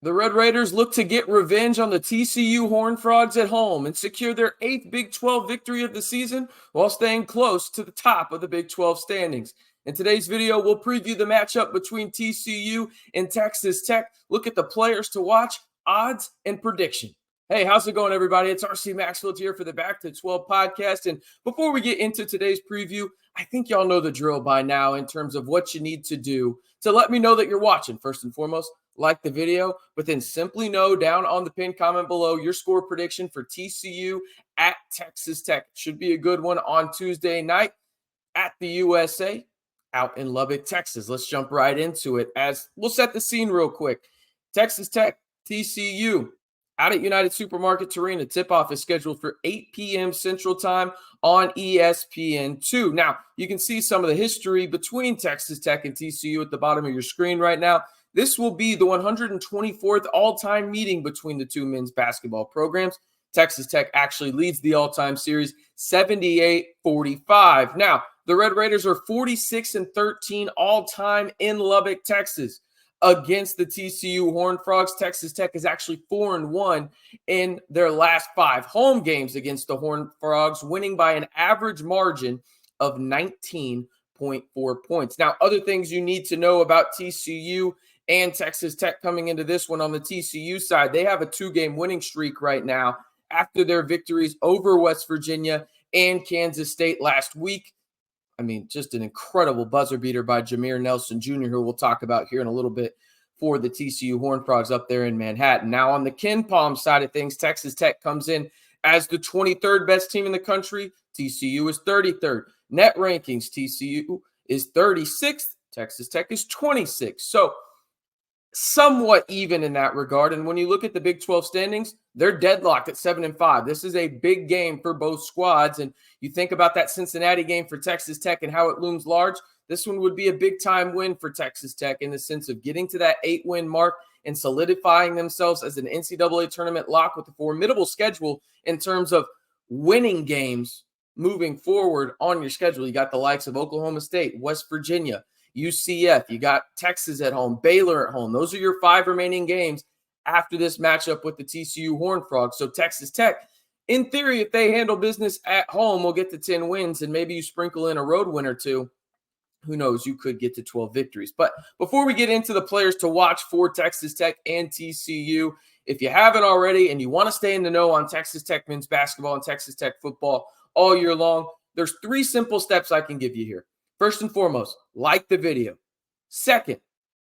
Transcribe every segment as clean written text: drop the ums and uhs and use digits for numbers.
The Red Raiders look to get revenge on the TCU Horned Frogs at home and secure their 8th Big 12 victory of the season while staying close to the top of the Big 12 standings. In today's video, we'll preview the matchup between TCU and Texas Tech, look at the players to watch, odds, and prediction. Hey, how's it going, everybody? It's RC Maxfield here for the Back to 12 podcast. And before we get into today's preview, I think y'all know the drill by now in terms of what you need to do to let me know that you're watching. First and foremost, like the video, but then simply know down on the pinned comment below your score prediction for TCU at Texas Tech. Should be a good one on Tuesday night at the USA out in Lubbock, Texas. Let's jump right into it as we'll set the scene real quick. Texas Tech, TCU, out at United Supermarket Arena. Tip-off is scheduled for 8 p.m. Central Time on ESPN2. Now, you can see some of the history between Texas Tech and TCU at the bottom of your screen right now. This will be the 124th all-time meeting between the two men's basketball programs. Texas Tech actually leads the all-time series 78-45. Now, the Red Raiders are 46-13 all-time in Lubbock, Texas. Against the TCU Horned Frogs, Texas Tech is actually 4-1 in their last 5 home games against the Horned Frogs, winning by an average margin of 19.4 points. Now, other things you need to know about TCU and Texas Tech coming into this one on the TCU side, they have a 2-game winning streak right now after their victories over West Virginia and Kansas State last week. I mean, just an incredible buzzer beater by Jameer Nelson Jr., who we'll talk about here in a little bit for the TCU Horned Frogs up there in Manhattan. Now, on the Ken Palm side of things, Texas Tech comes in as the 23rd best team in the country. TCU is 33rd. Net rankings, TCU is 36th. Texas Tech is 26th. So, somewhat even in that regard. And when you look at the Big 12 standings, they're deadlocked at 7-5. This is a big game for both squads. And you think about that Cincinnati game for Texas Tech and how it looms large. This one would be a big time win for Texas Tech in the sense of getting to that 8-win mark and solidifying themselves as an NCAA tournament lock with a formidable schedule in terms of winning games moving forward on your schedule. You got the likes of Oklahoma State, West Virginia, UCF, you got Texas at home, Baylor at home. Those are your 5 remaining games after this matchup with the TCU Horned Frogs. So Texas Tech, in theory, if they handle business at home, will get to 10 wins, and maybe you sprinkle in a road win or two. Who knows? You could get to 12 victories. But before we get into the players to watch for Texas Tech and TCU, if you haven't already and you want to stay in the know on Texas Tech men's basketball and Texas Tech football all year long, there's 3 simple steps I can give you here. First and foremost, like the video. Second,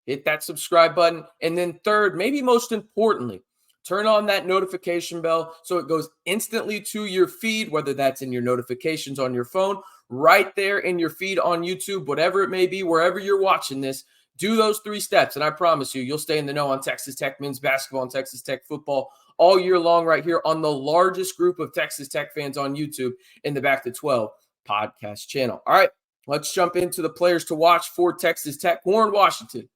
hit that subscribe button. And then third, maybe most importantly, turn on that notification bell so it goes instantly to your feed, whether that's in your notifications on your phone, right there in your feed on YouTube, whatever it may be, wherever you're watching this. Do those 3 steps, and I promise you'll stay in the know on Texas Tech men's basketball and Texas Tech football all year long right here on the largest group of Texas Tech fans on YouTube in the Back to 12 podcast channel. All right. Let's jump into the players to watch for Texas Tech. Warren Washington,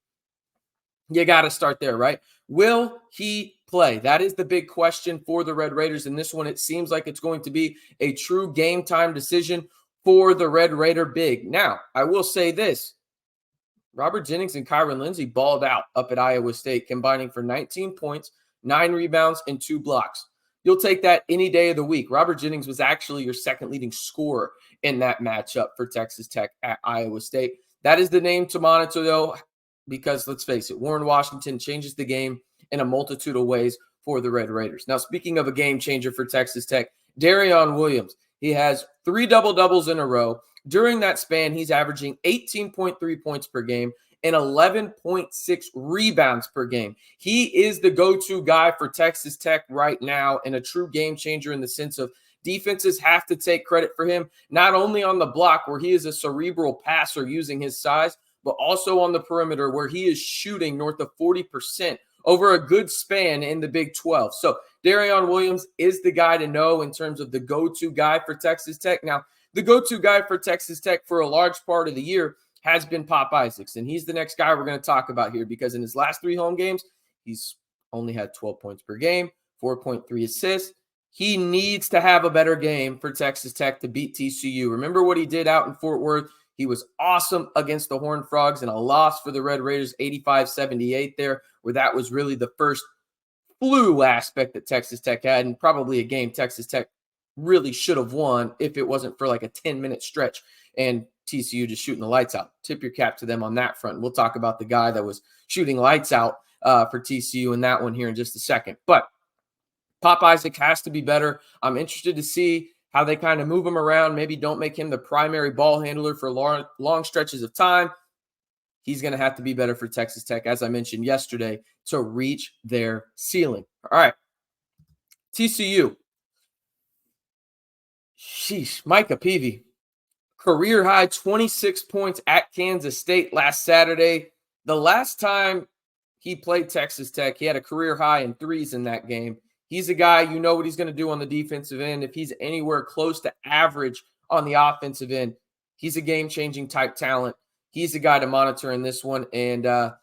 you got to start there, right? Will he play? That is the big question for the Red Raiders. In this one, it seems like it's going to be a true game time decision for the Red Raider big. Now, I will say this. Robert Jennings and Kyron Lindsey balled out up at Iowa State, combining for 19 points, 9 rebounds, and 2 blocks. You'll take that any day of the week. Robert Jennings was actually your second leading scorer in that matchup for Texas Tech at Iowa State. That is the name to monitor, though, because let's face it, Warren Washington changes the game in a multitude of ways for the Red Raiders. Now, speaking of a game changer for Texas Tech, Darion Williams, he has 3 double-doubles in a row. During that span, he's averaging 18.3 points per game and 11.6 rebounds per game. He is the go-to guy for Texas Tech right now and a true game changer in the sense of defenses have to take credit for him, not only on the block where he is a cerebral passer using his size, but also on the perimeter where he is shooting north of 40% over a good span in the Big 12. So Darion Williams is the guy to know in terms of the go-to guy for Texas Tech. Now, the go-to guy for Texas Tech for a large part of the year has been Pop Isaacs, and he's the next guy we're going to talk about here because in his last 3 home games, he's only had 12 points per game, 4.3 assists. He needs to have a better game for Texas Tech to beat TCU. Remember what he did out in Fort Worth. He was awesome against the Horned Frogs, and a loss for the Red Raiders, 85-78 there, where that was really the first flu aspect that Texas Tech had, and probably a game Texas Tech really should have won if it wasn't for like a 10-minute stretch and TCU just shooting the lights out. Tip your cap to them on that front. We'll talk about the guy that was shooting lights out for TCU in that one here in just a second. But Pop Isaac has to be better. I'm interested to see how they kind of move him around. Maybe don't make him the primary ball handler for long stretches of time. He's going to have to be better for Texas Tech, as I mentioned yesterday, to reach their ceiling. All right. TCU. Sheesh. Micah Peavy. Career high 26 points at Kansas State last Saturday. The last time he played Texas Tech, he had a career high in threes in that game. He's a guy, you know what he's going to do on the defensive end. If he's anywhere close to average on the offensive end, he's a game-changing type talent. He's a guy to monitor in this one, and a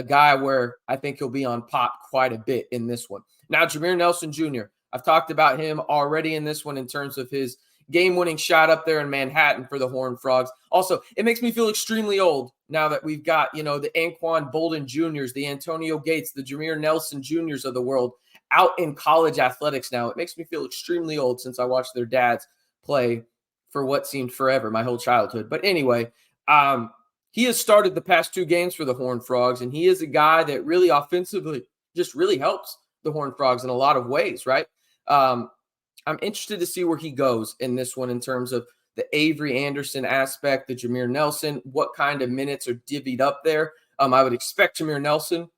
guy where I think he'll be on Pop quite a bit in this one. Now, Jameer Nelson Jr., I've talked about him already in this one in terms of his game-winning shot up there in Manhattan for the Horned Frogs. Also, it makes me feel extremely old now that we've got, the Anquan Bolden Jr.'s, the Antonio Gates, the Jameer Nelson Jr.'s of the world out in college athletics now. It makes me feel extremely old since I watched their dads play for what seemed forever, my whole childhood. But anyway, he has started the past 2 games for the Horned Frogs, and he is a guy that really offensively just really helps the Horned Frogs in a lot of ways, right? I'm interested to see where he goes in this one in terms of the Avery Anderson aspect, the Jameer Nelson, what kind of minutes are divvied up there. I would expect Jameer Nelson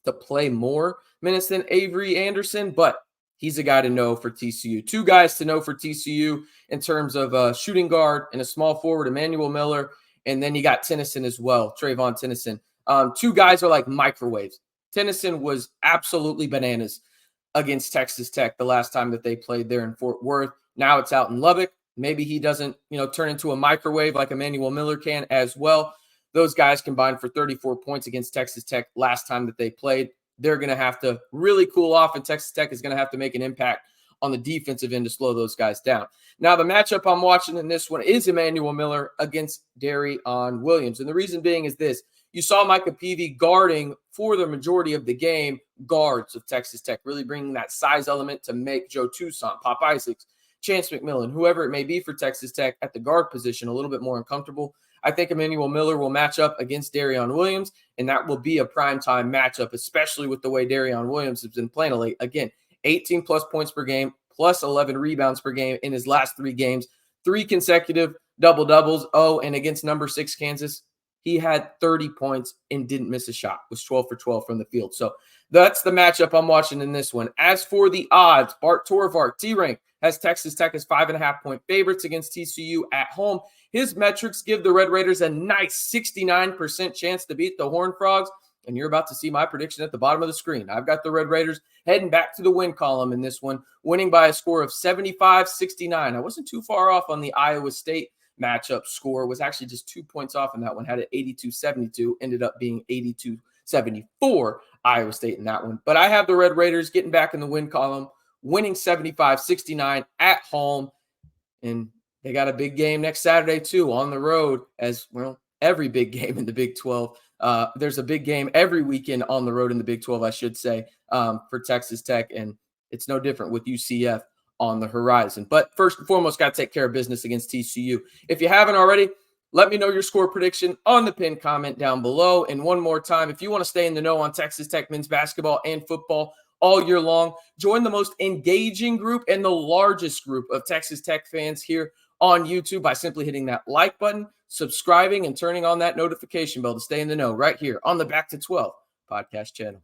to play more minutes than Avery Anderson, but he's a guy to know for TCU. 2 guys to know for TCU in terms of a shooting guard and a small forward, Emmanuel Miller, and then you got Tennyson as well, Trayvon Tennyson. 2 guys are like microwaves. Tennyson was absolutely bananas against Texas Tech the last time that they played there in Fort Worth. Now it's out in Lubbock. Maybe he doesn't, turn into a microwave like Emmanuel Miller can as well. Those guys combined for 34 points against Texas Tech last time that they played. They're going to have to really cool off, and Texas Tech is going to have to make an impact on the defensive end to slow those guys down. Now, the matchup I'm watching in this one is Emmanuel Miller against Darion Williams. And the reason being is this. You saw Micah Peavy guarding for the majority of the game guards of Texas Tech, really bringing that size element to make Joe Toussaint, Pop Isaacs, Chance McMillan, whoever it may be for Texas Tech at the guard position, a little bit more uncomfortable. I think Emmanuel Miller will match up against Darion Williams, and that will be a primetime matchup, especially with the way Darion Williams has been playing late. Again, 18-plus points per game, plus 11 rebounds per game in his last 3 games, 3 consecutive double-doubles. Oh, and against number 6 Kansas, he had 30 points and didn't miss a shot, was 12 for 12 from the field. So that's the matchup I'm watching in this one. As for the odds, Bart Torvart, T-Rank, has Texas Tech as 5.5-point favorites against TCU at home. His metrics give the Red Raiders a nice 69% chance to beat the Horned Frogs, and you're about to see my prediction at the bottom of the screen. I've got the Red Raiders heading back to the win column in this one, winning by a score of 75-69. I wasn't too far off on the Iowa State matchup score. It was actually just 2 points off in that one. Had it 82-72, ended up being 82-74 Iowa State in that one. But I have the Red Raiders getting back in the win column, winning 75-69 at home. And they got a big game next Saturday, too, on the road, as well, every big game in the Big 12. There's a big game every weekend on the road in the Big 12, I should say, for Texas Tech. And it's no different with UCF on the horizon. But first and foremost, got to take care of business against TCU. If you haven't already, let me know your score prediction on the pinned comment down below. And one more time, if you want to stay in the know on Texas Tech men's basketball and football all year long, join the most engaging group and the largest group of Texas Tech fans here on YouTube by simply hitting that like button, subscribing, and turning on that notification bell to stay in the know right here on the Back to 12 podcast channel.